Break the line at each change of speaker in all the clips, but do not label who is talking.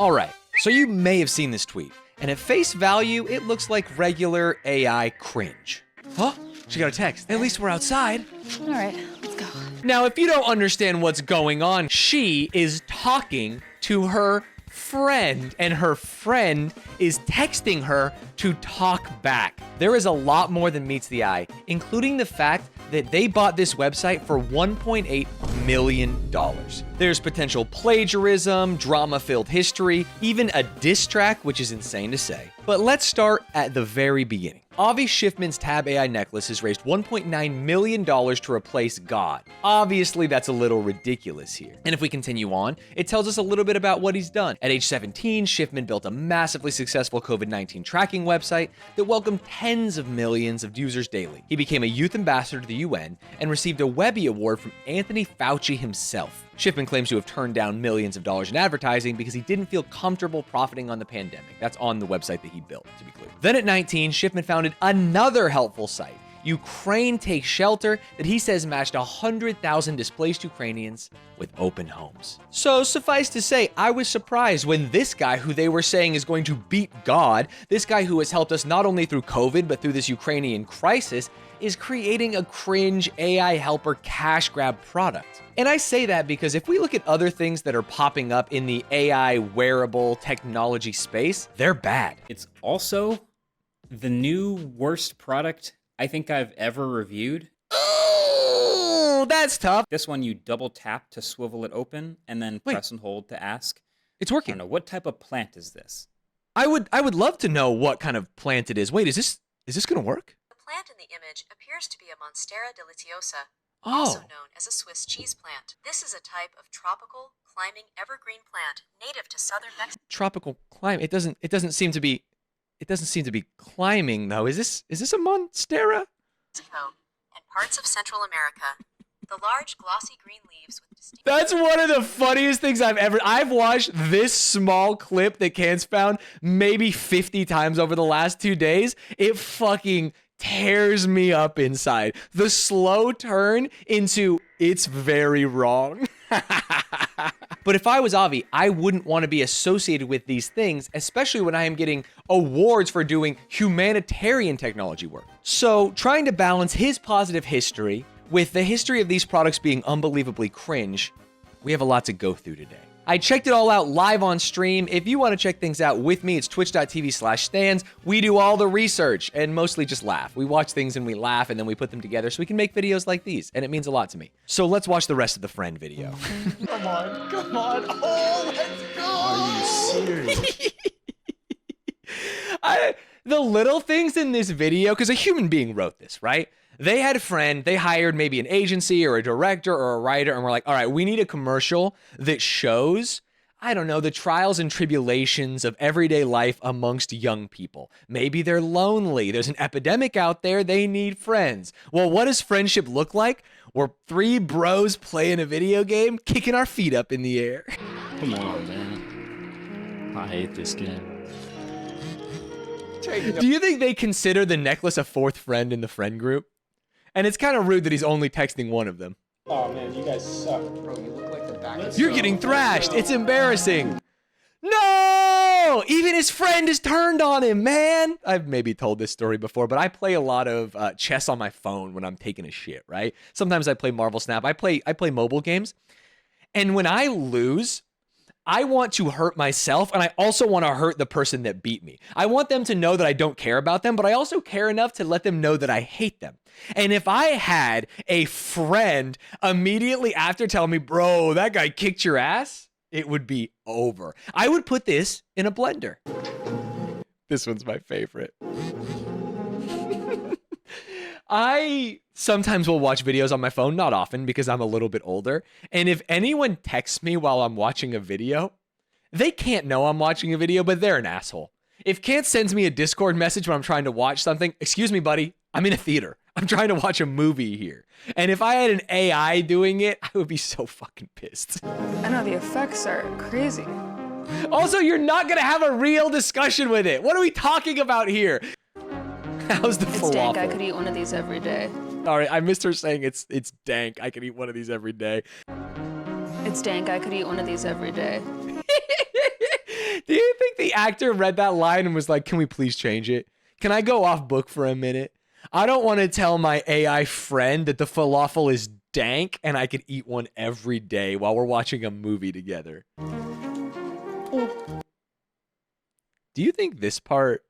All right, so you may have seen this tweet, and at face value, it looks like regular AI cringe. Huh? She got a text. At least we're outside.
All right, let's go.
Now, if you don't understand what's going on, she is talking to her friend, and her friend is texting her to talk back. There is a lot more than meets the eye, including the fact that they bought this website for $1.8 million. There's potential plagiarism, drama-filled history, even a diss track, which is insane to say. But let's start at the very beginning. Avi Schiffman's Tab AI necklace has raised $1.9 million to replace God. Obviously, that's a little ridiculous here. And if we continue on, it tells us a little bit about what he's done. At age 17, Schiffman built a massively successful COVID-19 tracking website that welcomed tens of millions of users daily. He became a youth ambassador to the UN and received a Webby Award from Anthony Fauci himself. Schiffman claims to have turned down millions of dollars in advertising because he didn't feel comfortable profiting on the pandemic. That's on the website that he built, to be clear. Then at 19, Schiffman founded another helpful site, Ukraine Take Shelter, that he says matched 100,000 displaced Ukrainians with open homes. So suffice to say, I was surprised when this guy who they were saying is going to beat God, this guy who has helped us not only through COVID, but through this Ukrainian crisis, is creating a cringe AI helper cash grab product. And I say that because if we look at other things that are popping up in the AI wearable technology space, they're bad.
It's also the new worst product I think I've ever reviewed.
Oh, that's tough.
This one, you double tap to swivel it open and then press and hold to ask.
It's
I
working.
don't know, what type of plant is this?
I would love to know what kind of plant it is. Wait, is this gonna work?
The plant in the image appears to be a Monstera deliciosa,
Oh.
also known as a Swiss cheese plant. This is a type of tropical, climbing evergreen plant native to southern Mexico.
Tropical climate. It doesn't seem to be climbing though. Is this a Monstera?
And parts of Central America. The large, glossy green leaves with distinct...
That's one of the funniest things I've watched this small clip that Can's found maybe 50 times over the last 2 days. It fucking tears me up inside. The slow turn into it's very wrong. But if I was Avi, I wouldn't want to be associated with these things, especially when I am getting awards for doing humanitarian technology work. So trying to balance his positive history with the history of these products being unbelievably cringe, we have a lot to go through today. I checked it all out live on stream. If you want to check things out with me, it's twitch.tv/Stanz. We do all the research and mostly just laugh. We watch things and we laugh and then we put them together so we can make videos like these, and it means a lot to me. So let's watch the rest of the friend video.
Come on. Oh, let's go. Are you serious?
The little things in this video, because a human being wrote this, right? They had a friend, they hired maybe an agency or a director or a writer, and we're like, all right, we need a commercial that shows, I don't know, the trials and tribulations of everyday life amongst young people. Maybe they're lonely. There's an epidemic out there. They need friends. Well, what does friendship look like? We're three bros playing a video game, kicking our feet up in the air.
Come on, man. I hate this game.
Do you think they consider the necklace a fourth friend in the friend group? And it's kind of rude that he's only texting one of them.
Oh man, you guys suck. Bro, you look like the back.
You're getting thrashed. It's embarrassing. No! Even his friend is turned on him, man. I've maybe told this story before, but I play a lot of chess on my phone when I'm taking a shit, right? Sometimes I play Marvel Snap. I play mobile games. And when I lose, I want to hurt myself, and I also want to hurt the person that beat me. I want them to know that I don't care about them, but I also care enough to let them know that I hate them. And if I had a friend immediately after tell me, bro, that guy kicked your ass, it would be over. I would put this in a blender. This one's my favorite. I sometimes will watch videos on my phone, not often because I'm a little bit older. And if anyone texts me while I'm watching a video, they can't know I'm watching a video, but they're an asshole. If Kant sends me a Discord message when I'm trying to watch something, excuse me, buddy, I'm in a theater. I'm trying to watch a movie here. And if I had an AI doing it, I would be so fucking pissed.
I know, the effects are crazy.
Also, you're not gonna have a real discussion with it. What are we talking about here? How's the falafel?
It's dank, I could eat one of these every day.
All right, I missed her saying it's dank. I could eat one of these every day.
It's dank, I could eat one of these every day.
the actor read that line and was like, can we please change it? Can I go off book for a minute? I don't want to tell my AI friend that the falafel is dank and I could eat one every day while we're watching a movie together. Do you think this part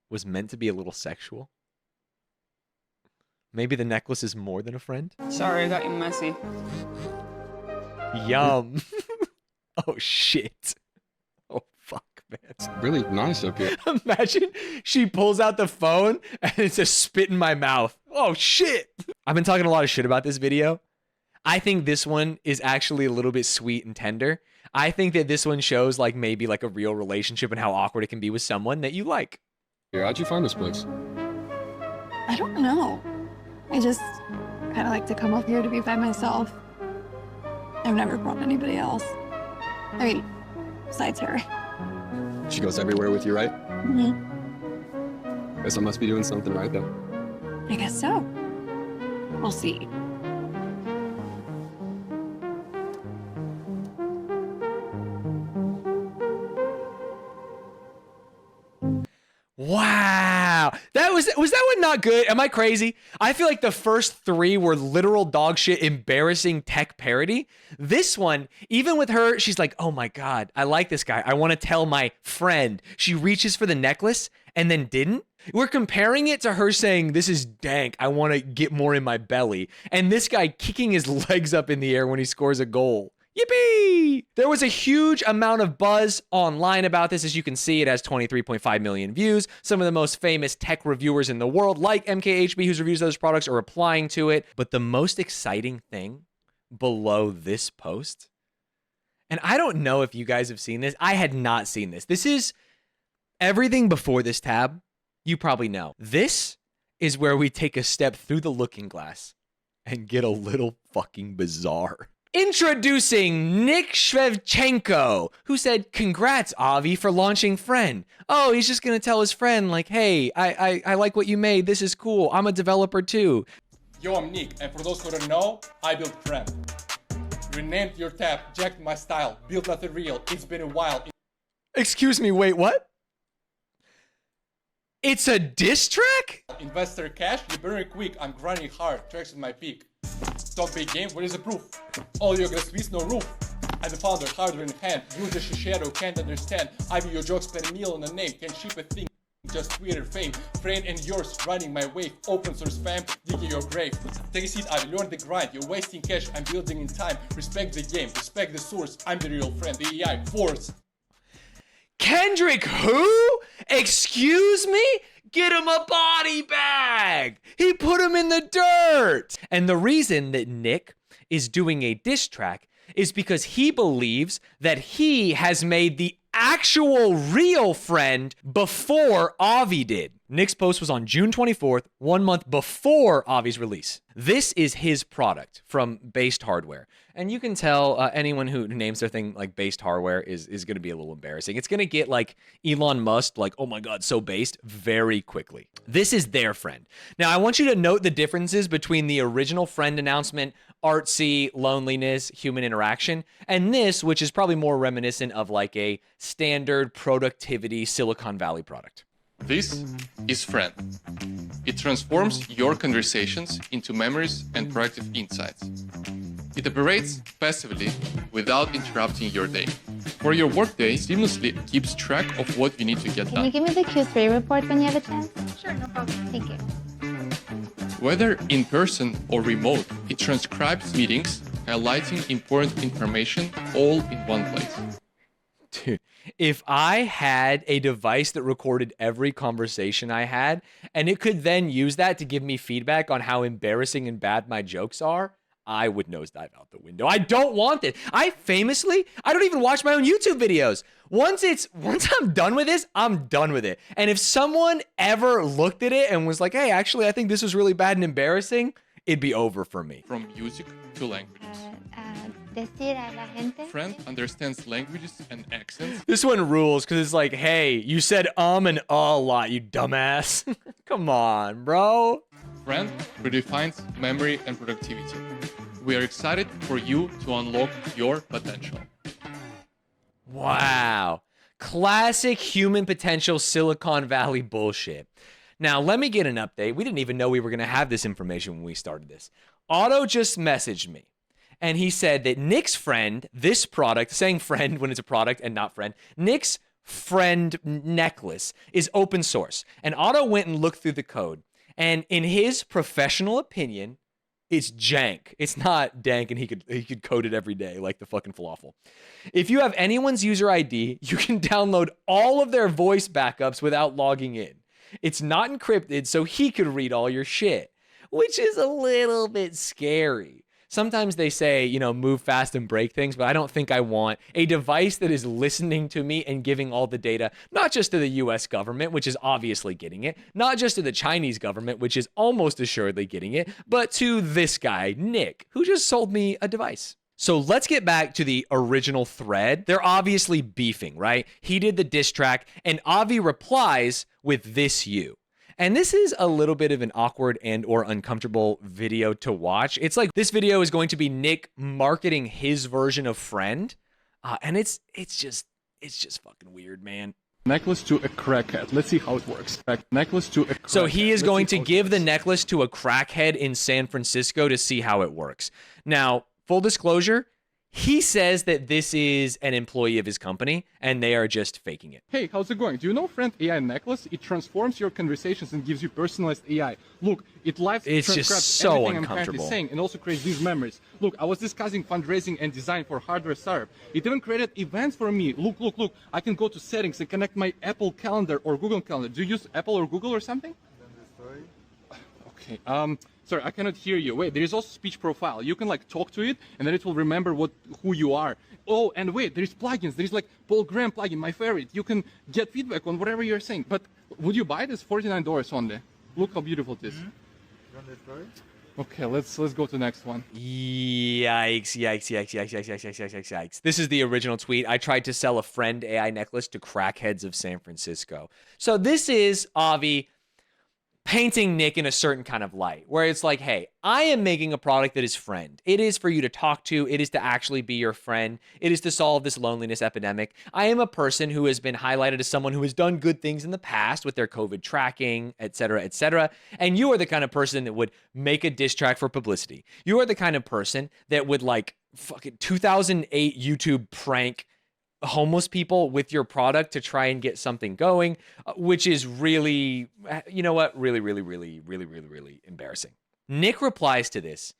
was meant to be a little sexual? Maybe the necklace is more than a friend?
Sorry, I got you messy.
Yum. Oh, shit. Oh, fuck, man.
It's really nice up here.
Imagine she pulls out the phone and it's a spit in my mouth. Oh, shit. I've been talking a lot of shit about this video. I think this one is actually a little bit sweet and tender. I think that this one shows like maybe like a real relationship and how awkward it can be with someone that you like.
Here, how'd you find this place?
I don't know. I just kind of like to come up here to be by myself. I've never brought anybody else. I mean, besides her.
She goes everywhere with you, right?
Mm-hmm.
Guess I must be doing something right then.
I guess so. We'll see.
Wow. Was that one not good? Am I crazy? I feel like the first 3 were literal dog shit, embarrassing tech parody. This one, even with her, she's like, oh my God, I like this guy. I want to tell my friend. She reaches for the necklace and then didn't. We're comparing it to her saying, this is dank. I want to get more in my belly. And this guy kicking his legs up in the air when he scores a goal. Yippee! There was a huge amount of buzz online about this. As you can see, it has 23.5 million views. Some of the most famous tech reviewers in the world, like MKHB, whose reviews of those products, are replying to it. But the most exciting thing below this post, and I don't know if you guys have seen this. I had not seen this. This is everything before this tab. You probably know. This is where we take a step through the looking glass and get a little fucking bizarre. Introducing Nick Shevchenko, who said, congrats, Avi, for launching Friend. Oh, he's just going to tell his friend, like, hey, I like what you made. This is cool. I'm a developer too.
Yo, I'm Nick, and for those who don't know, I built Friend. Renamed your tab, jacked my style, built nothing real. It's been a while.
Excuse me, wait, what? It's a diss track?
Investor cash, you burn it quick. I'm grinding hard, tracks in my peak. Don't be game, what is the proof? All your squeeze, no roof. I'm the founder, hardware in hand. User shadow can't understand. I view your jokes, spend a meal on a name. Can't ship a thing, just Twitter fame. Friend and yours, running my wave. Open source fam, digging your grave. Take a seat, I've learned the grind. You're wasting cash, I'm building in time. Respect the game, respect the source. I'm the real friend, the AI force.
Kendrick who? Excuse me? Get him a body bag. He put him in the dirt. And the reason that Nick is doing a diss track is because he believes that he has made the actual real Friend before Avi did. Nick's post was on June 24th, 1 month before Avi's release. This is his product from Based Hardware. And you can tell anyone who names their thing like Based Hardware is going to be a little embarrassing. It's going to get like Elon Musk, like, oh my God, so based, very quickly. This is their Friend. Now, I want you to note the differences between the original Friend announcement, artsy, loneliness, human interaction, and this, which is probably more reminiscent of like a standard productivity Silicon Valley product.
This is Friend. It transforms your conversations into memories and proactive insights. It operates passively without interrupting your day. For your workday, seamlessly keeps track of what you need to get
Can
done.
you give me the Q3 report when you have a chance? Sure, no problem. Thank you.
Whether in person or remote, it transcribes meetings, highlighting important information all in one place.
Dude, if I had a device that recorded every conversation I had, and it could then use that to give me feedback on how embarrassing and bad my jokes are, I would nosedive out the window. I don't want it. I don't even watch my own YouTube videos. Once I'm done with this, I'm done with it. And if someone ever looked at it and was like, hey, actually, I think this was really bad and embarrassing, it'd be over for me.
From music to languages.
Decir a la gente.
Friend understands languages and accents.
This one rules because it's like, hey, you said and a lot, you dumbass. Come on, bro.
Friend redefines memory and productivity. We are excited for you to unlock your potential.
Wow. Classic human potential Silicon Valley bullshit. Now, let me get an update. We didn't even know we were going to have this information when we started this. Otto just messaged me, and he said that Nick's friend, this product, saying friend when it's a product and not friend, Nick's friend necklace is open source. And Otto went and looked through the code. And in his professional opinion, it's jank. It's not dank, and he could code it every day like the fucking falafel. If you have anyone's user ID, you can download all of their voice backups without logging in. It's not encrypted, so he could read all your shit, which is a little bit scary. Sometimes they say, you know, move fast and break things, but I don't think I want a device that is listening to me and giving all the data, not just to the US government, which is obviously getting it, not just to the Chinese government, which is almost assuredly getting it, but to this guy, Nick, who just sold me a device. So let's get back to the original thread. They're obviously beefing, right? He did the diss track, and Avi replies with this you. And this is a little bit of an awkward and or uncomfortable video to watch. It's like this video is going to be Nick marketing his version of friend. And it's just fucking weird, man.
Necklace to a crackhead. Let's see how it works. Necklace to a crackhead.
So he is going to give the necklace to a crackhead in San Francisco to see how it works. Now, full disclosure, he says that this is an employee of his company, and they are just faking it.
Hey, how's it going? Do you know Friend AI Necklace? It transforms your conversations and gives you personalized AI. Look, it live
It's just
transcribes
so
everything I'm
uncomfortable.
currently saying and also creates these memories. Look, I was discussing fundraising and design for hardware startup. It even created events for me. Look. I can go to settings and connect my Apple Calendar or Google Calendar. Do you use Apple or Google or something? Okay. Sorry, I cannot hear you. Wait, there is also speech profile. You can like talk to it, and then it will remember who you are. Oh, and wait, there is plugins. There is like Paul Graham plugin, my favorite. You can get feedback on whatever you're saying. But would you buy this? $49 only. Look how beautiful it is. Okay, let's go to the next one.
Yikes. This is the original tweet. I tried to sell a friend AI necklace to crackheads of San Francisco. So this is Avi painting Nick in a certain kind of light, where it's like, hey, I am making a product that is friend. It is for you to talk to. It is to actually be your friend. It is to solve this loneliness epidemic. I am a person who has been highlighted as someone who has done good things in the past with their COVID tracking, et cetera, et cetera. And you are the kind of person that would make a diss track for publicity. You are the kind of person that would like fucking 2008 YouTube prank homeless people with your product to try and get something going, which is really, you know what, really embarrassing. Nick replies to this,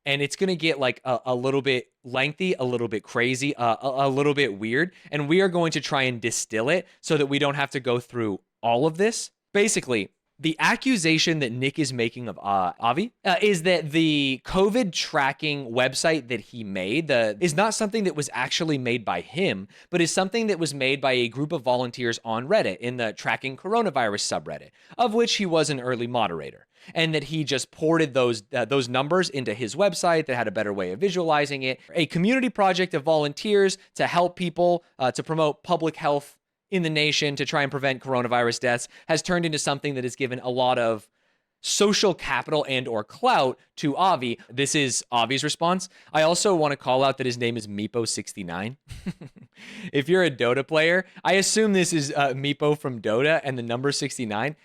and it's going to get like a little bit lengthy, a little bit crazy, a little bit weird, and we are going to try and distill it so that we don't have to go through all of this. Basically, the accusation that Nick is making of Avi is that the COVID tracking website that he made is not something that was actually made by him, but is something that was made by a group of volunteers on Reddit in the Tracking Coronavirus subreddit, of which he was an early moderator. And that he just ported those numbers into his website that had a better way of visualizing it. A community project of volunteers to help people, to promote public health in the nation, to try and prevent coronavirus deaths, has turned into something that has given a lot of social capital and or clout to Avi. This is Avi's response. I also want to call out that his name is Meepo69. If you're a Dota player, I assume this is Meepo from Dota and the number 69.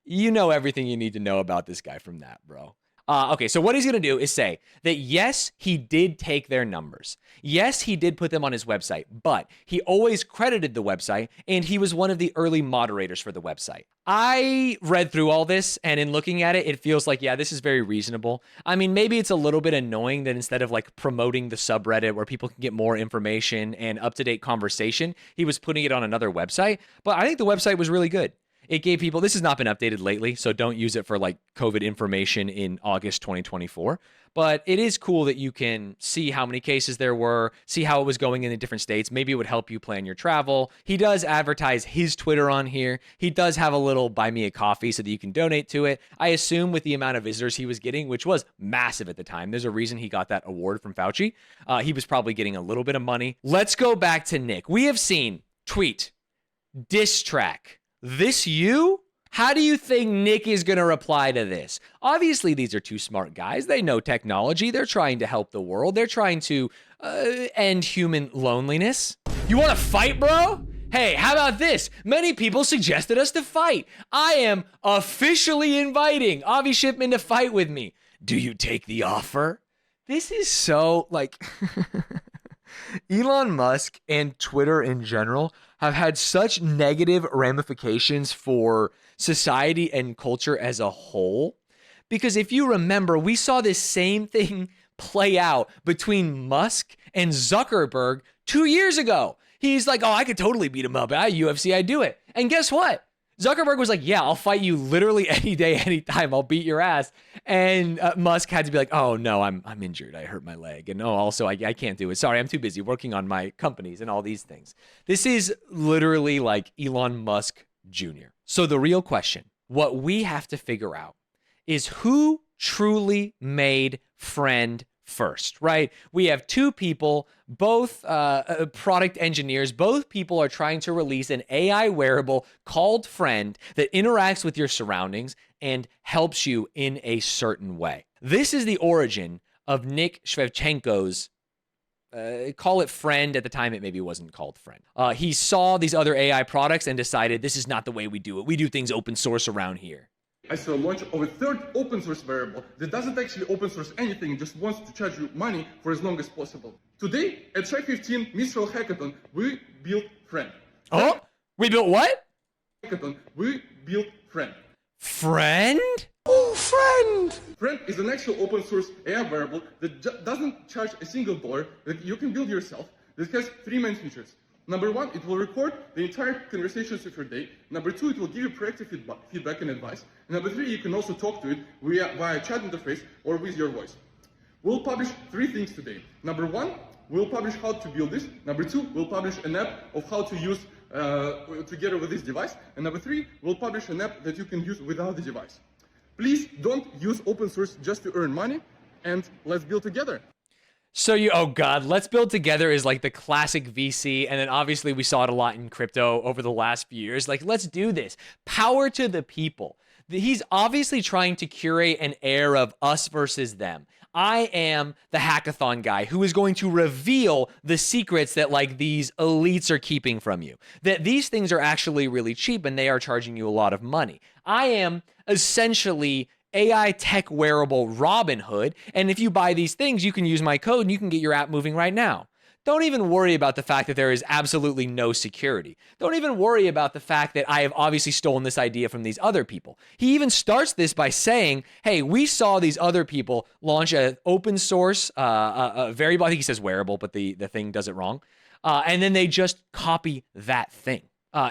You know everything you need to know about this guy from that, bro. Okay, so what he's going to do is say that, yes, he did take their numbers. Yes, he did put them on his website, but he always credited the website, and he was one of the early moderators for the website. I read through all this, and in looking at it, it feels like, yeah, this is very reasonable. I mean, maybe it's a little bit annoying that instead of like promoting the subreddit where people can get more information and up-to-date conversation, he was putting it on another website, but I think the website was really good. It gave people, this has not been updated lately, so don't use it for like COVID information in August 2024. But it is cool that you can see how many cases there were, see how it was going in the different states. Maybe it would help you plan your travel. He does advertise his Twitter on here. He does have a little buy me a coffee so that you can donate to it. I assume with the amount of visitors he was getting, which was massive at the time, there's a reason he got that award from Fauci. He was probably getting a little bit of money. Let's go back to Nick. We have seen tweet, diss track. This you? How do you think Nick is going to reply to this? Obviously, these are two smart guys. They know technology. They're trying to help the world. They're trying to end human loneliness. You want to fight, bro? Hey, how about this? Many people suggested us to fight. I am officially inviting Avi Shipman to fight with me. Do you take the offer? This is so like Elon Musk and Twitter in general have had such negative ramifications for society and culture as a whole. Because if you remember, we saw this same thing play out between Musk and Zuckerberg 2 years ago. He's like, oh, I could totally beat him up. At UFC, I do it. And guess what? Zuckerberg was like, yeah, I'll fight you literally any day, anytime. I'll beat your ass. And Musk had to be like, oh, no, I'm injured. I hurt my leg. And also, I can't do it. Sorry, I'm too busy working on my companies and all these things. This is literally like Elon Musk Jr. So the real question, what we have to figure out is who truly made friend first, right? We have two people, both product engineers. Both people are trying to release an AI wearable called Friend that interacts with your surroundings and helps you in a certain way. This is the origin of Nick Shevchenko's call it Friend. At the time, it maybe wasn't called Friend. He saw these other AI products and decided this is not the way we do it. We do things open source around here.
I saw a launch of a third open source variable that doesn't actually open source anything, just wants to charge you money for as long as possible. Today, at Track 15 Mistral Hackathon, we built Friend.
Oh, we built what?
Hackathon, we built Friend.
Friend?
Oh, Friend! Friend is an actual open source AI variable that doesn't charge a single dollar, that you can build yourself, that has three main features. Number one, it will record the entire conversations of your day. Number two, it will give you proactive feedback and advice. And number three, you can also talk to it via chat interface or with your voice. We'll publish three things today. Number one, we'll publish how to build this. Number two, we'll publish an app of how to use together with this device. And number three, we'll publish an app that you can use without the device. Please don't use open source just to earn money, and let's build together.
So oh God, let's build together is like the classic VC. And then obviously we saw it a lot in crypto over the last few years. Like, let's do this. Power to the people. He's obviously trying to curate an air of us versus them. I am the hackathon guy who is going to reveal the secrets that like these elites are keeping from you. That these things are actually really cheap and they are charging you a lot of money. I am essentially AI tech wearable Robin Hood, and if you buy these things, you can use my code and you can get your app moving right now. Don't even worry about the fact that there is absolutely no security. Don't even worry about the fact that I have obviously stolen this idea from these other people. He even starts this by saying, hey, we saw these other people launch an open source variable. I think he says wearable, but the thing does it wrong. And then they just copy that thing.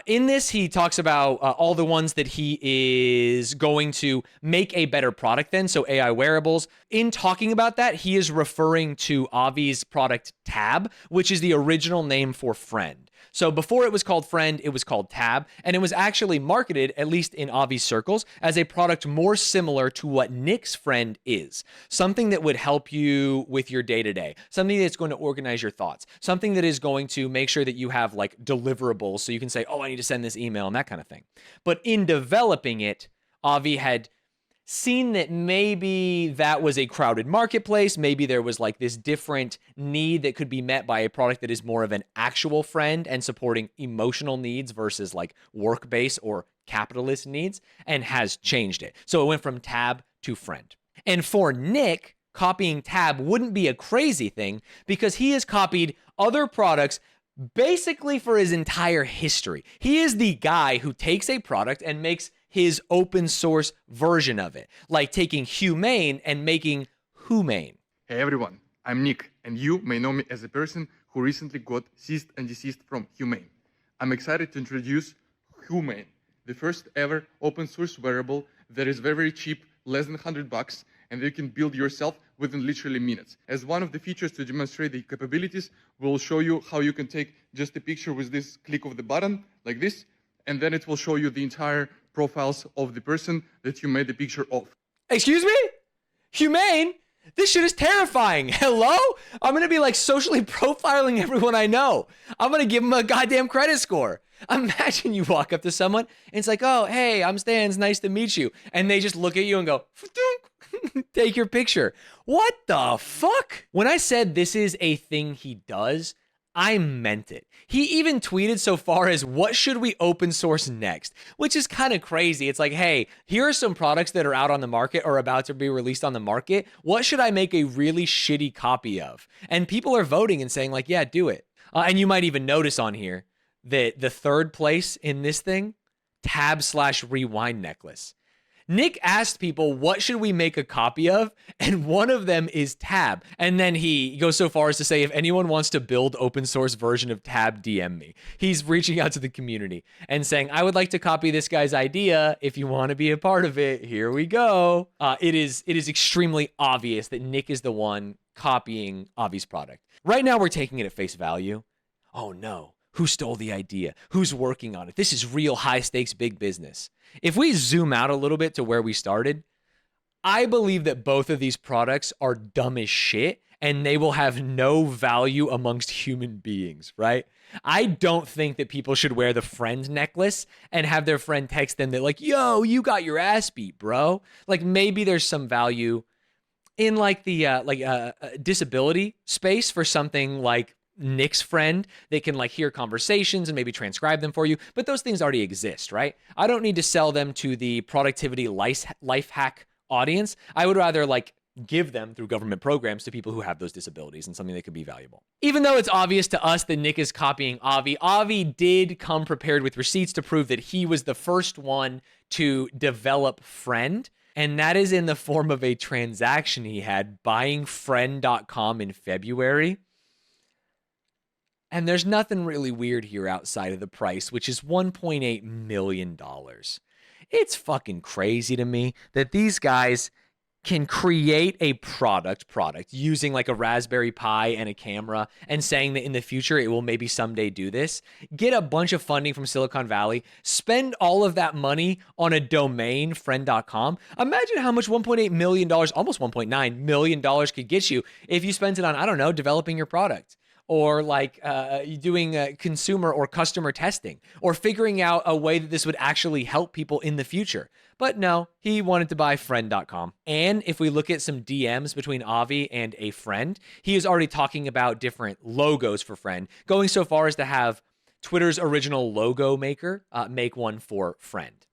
In this, he talks about all the ones that he is going to make a better product then, so AI wearables. In talking about that, he is referring to Avi's product Tab, which is the original name for Friend. So before it was called Friend, it was called Tab, and it was actually marketed, at least in Avi's circles, as a product more similar to what Nick's Friend is. Something that would help you with your day-to-day. Something that's going to organize your thoughts. Something that is going to make sure that you have like deliverables so you can say, oh, I need to send this email and that kind of thing. But in developing it, Avi had seen that maybe that was a crowded marketplace. Maybe there was like this different need that could be met by a product that is more of an actual friend and supporting emotional needs versus like work-based or capitalist needs, and has changed it. So it went from Tab to Friend. And for Nick, copying Tab wouldn't be a crazy thing because he has copied other products basically for his entire history. He is the guy who takes a product and makes his open source version of it, like taking Humane and making Humane.
Hey everyone, I'm Nick, and you may know me as a person who recently got ceased and desist from Humane. I'm excited to introduce Humane, the first ever open source wearable that is very, very cheap, less than $100, and you can build yourself within literally minutes. As one of the features to demonstrate the capabilities, we'll show you how you can take just a picture with this click of the button, like this, and then it will show you the entire profiles of the person that you made the picture of.
Excuse me? Humane? This shit is terrifying. Hello? I'm gonna be like socially profiling everyone I know. I'm gonna give them a goddamn credit score. Imagine you walk up to someone and it's like, oh, hey, I'm Stanz, nice to meet you. And they just look at you and go, take your picture. What the fuck? When I said this is a thing he does, I meant it. He even tweeted so far as, what should we open source next? Which is kind of crazy. It's like, hey, here are some products that are out on the market or about to be released on the market. What should I make a really shitty copy of? And people are voting and saying like, yeah, do it. And you might even notice on here that the third place in this thing, tab/rewind necklace. Nick asked people, what should we make a copy of? And one of them is Tab. And then he goes so far as to say, if anyone wants to build open source version of Tab, DM me. He's reaching out to the community and saying, I would like to copy this guy's idea. If you want to be a part of it, here we go. It is extremely obvious that Nick is the one copying Avi's product. Right now, we're taking it at face value. Oh no. Who stole the idea? Who's working on it? This is real high stakes, big business. If we zoom out a little bit to where we started, I believe that both of these products are dumb as shit and they will have no value amongst human beings, right? I don't think that people should wear the friend necklace and have their friend text them that like, yo, you got your ass beat, bro. Like maybe there's some value in like the disability space for something like Nick's friend. They can like hear conversations and maybe transcribe them for you, but those things already exist, right? I don't need to sell them to the productivity life hack audience. I would rather like give them through government programs to people who have those disabilities and something that could be valuable. Even though it's obvious to us that Nick is copying Avi, Avi did come prepared with receipts to prove that he was the first one to develop Friend. And that is in the form of a transaction he had buying friend.com in February. And there's nothing really weird here outside of the price, which is $1.8 million. It's fucking crazy to me that these guys can create a product using like a Raspberry Pi and a camera and saying that in the future it will maybe someday do this, get a bunch of funding from Silicon Valley, spend all of that money on a domain, friend.com. Imagine how much $1.8 million, almost $1.9 million could get you if you spent it on, I don't know, developing your product. Or like doing consumer or customer testing, or figuring out a way that this would actually help people in the future. But no, he wanted to buy friend.com. And if we look at some DMs between Avi and a friend, he is already talking about different logos for Friend, going so far as to have Twitter's original logo maker make one for Friend.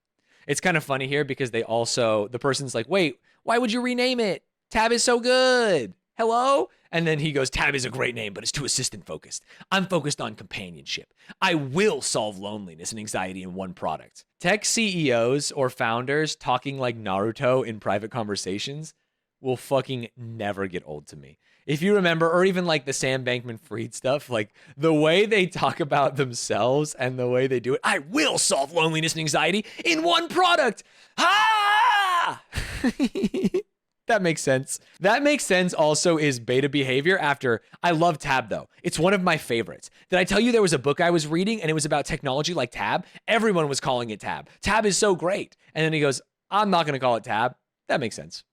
It's kind of funny here because they also, the person's like, wait, why would you rename it? Tab is so good. Hello? And then he goes, Tab is a great name, but it's too assistant focused. I'm focused on companionship. I will solve loneliness and anxiety in one product. Tech CEOs or founders talking like Naruto in private conversations will fucking never get old to me. If you remember, or even like the Sam Bankman-Fried stuff, like the way they talk about themselves and the way they do it, I will solve loneliness and anxiety in one product. Ah! That makes sense. That makes sense also is beta behavior after, I love Tab though. It's one of my favorites. Did I tell you there was a book I was reading and it was about technology like Tab? Everyone was calling it Tab. Tab is so great. And then he goes, I'm not going to call it Tab. That makes sense.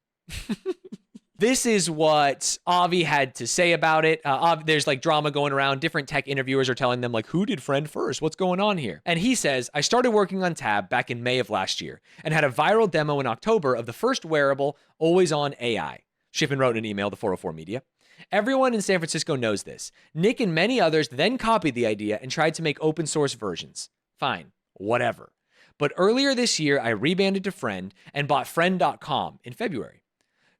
This is what Avi had to say about it. There's like drama going around. Different tech interviewers are telling them like, who did Friend first? What's going on here? And he says, I started working on Tab back in May of last year and had a viral demo in October of the first wearable always on AI. Shippen wrote an email to 404 Media. Everyone in San Francisco knows this. Nick and many others then copied the idea and tried to make open source versions. Fine, whatever. But earlier this year, I rebranded to Friend and bought friend.com in February.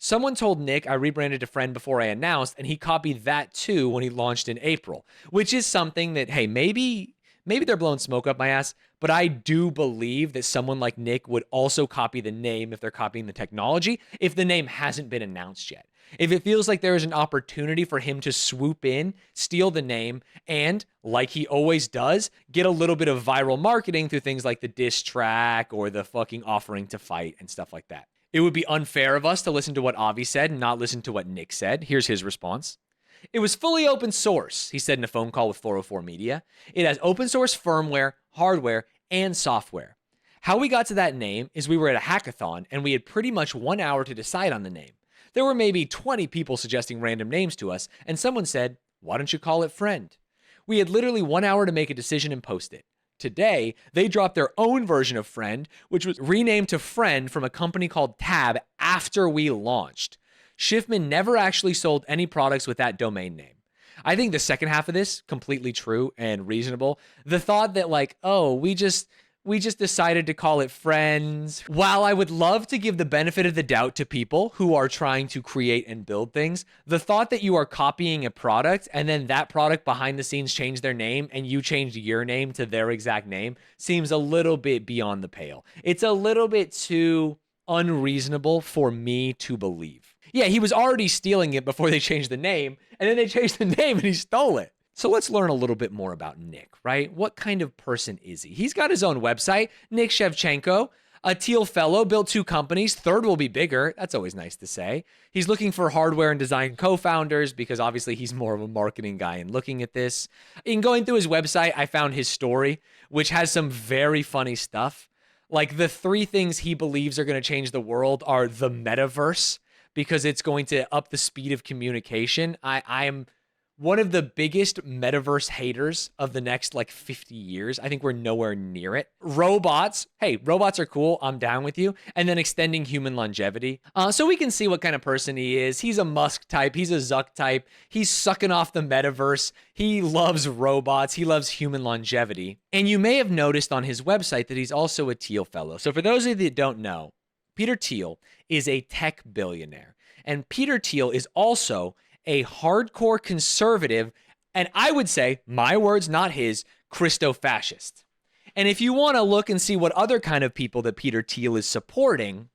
Someone told Nick I rebranded to Friend before I announced, and he copied that too when he launched in April, which is something that, hey, maybe they're blowing smoke up my ass, but I do believe that someone like Nick would also copy the name if they're copying the technology, if the name hasn't been announced yet. If it feels like there is an opportunity for him to swoop in, steal the name, and, like he always does, get a little bit of viral marketing through things like the diss track or the fucking offering to fight and stuff like that. It would be unfair of us to listen to what Avi said and not listen to what Nick said. Here's his response. It was fully open source, he said in a phone call with 404 Media. It has open source firmware, hardware, and software. How we got to that name is we were at a hackathon and we had pretty much 1 hour to decide on the name. There were maybe 20 people suggesting random names to us, and someone said, why don't you call it Friend? We had literally 1 hour to make a decision and post it. Today, they dropped their own version of Friend, which was renamed to Friend from a company called Tab after we launched. Schiffman never actually sold any products with that domain name. I think the second half of this, completely true and reasonable. The thought that like, oh, we just decided to call it Friends. While I would love to give the benefit of the doubt to people who are trying to create and build things, the thought that you are copying a product and then that product behind the scenes changed their name and you changed your name to their exact name seems a little bit beyond the pale. It's a little bit too unreasonable for me to believe. Yeah, he was already stealing it before they changed the name, and then they changed the name and he stole it. So let's learn a little bit more about Nick, right? What kind of person is he? He's got his own website, Nick Shevchenko, a Teal fellow, built 2 companies. Third will be bigger. That's always nice to say. He's looking for hardware and design co-founders because obviously he's more of a marketing guy in looking at this. In going through his website, I found his story, which has some very funny stuff. Like the 3 things he believes are going to change the world are the metaverse, because it's going to up the speed of communication. I am one of the biggest metaverse haters of the next like 50 years. I think we're nowhere near it. Robots. Hey, robots are cool. I'm down with you. And then extending human longevity. So we can see what kind of person he is. He's a Musk type. He's a Zuck type. He's sucking off the metaverse. He loves robots. He loves human longevity. And you may have noticed on his website that he's also a Teal fellow. So for those of you that don't know, Peter Thiel is a tech billionaire. And Peter Thiel is also a hardcore conservative, and I would say, my words, not his, Christo-fascist. And if you want to look and see what other kind of people that Peter Thiel is supporting,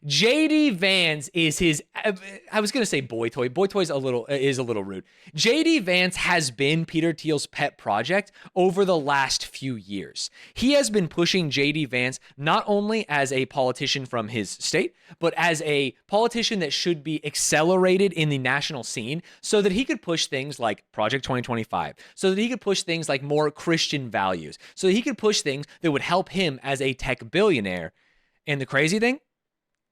JD Vance is his, I was going to say boy toy. Boy toy is a little rude. JD Vance has been Peter Thiel's pet project over the last few years. He has been pushing JD Vance not only as a politician from his state, but as a politician that should be accelerated in the national scene so that he could push things like Project 2025, so that he could push things like more Christian values, so that he could push things that would help him as a tech billionaire. And the crazy thing?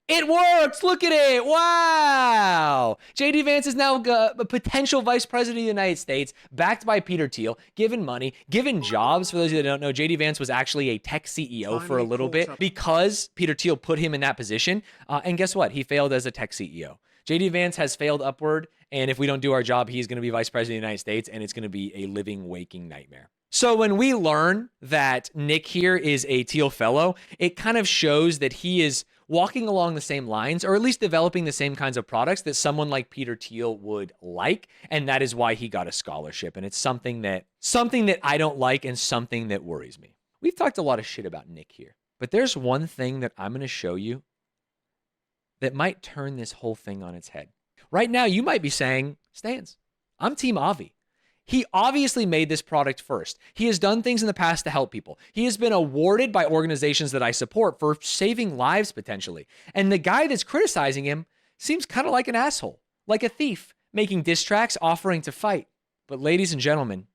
It works! Look at it! Wow! JD Vance is now a potential vice president of the United States, backed by Peter Thiel, given money, given jobs. For those of you that don't know, JD Vance was actually a tech CEO for a little bit because Peter Thiel put him in that position. And guess what? He failed as a tech CEO. JD Vance has failed upward, and if we don't do our job, he's going to be vice president of the United States, and it's going to be a living, waking nightmare. So when we learn that Nick here is a Teal fellow, it kind of shows that he is walking along the same lines, or at least developing the same kinds of products that someone like Peter Thiel would like, and that is why he got a scholarship. And it's something that I don't like and something that worries me. We've talked a lot of shit about Nick here, but there's one thing that I'm going to show you that might turn this whole thing on its head. Right now, you might be saying, Stanz, I'm Team Avi. He obviously made this product first. He has done things in the past to help people. He has been awarded by organizations that I support for saving lives potentially. And the guy that's criticizing him seems kind of like an asshole, like a thief, making diss tracks, offering to fight. But ladies and gentlemen,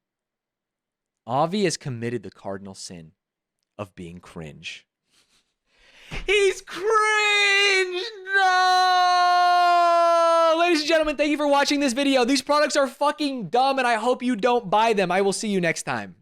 Avi has committed the cardinal sin of being cringe. He's cringe! No! Ladies and gentlemen, thank you for watching this video. These products are fucking dumb, and I hope you don't buy them. I will see you next time.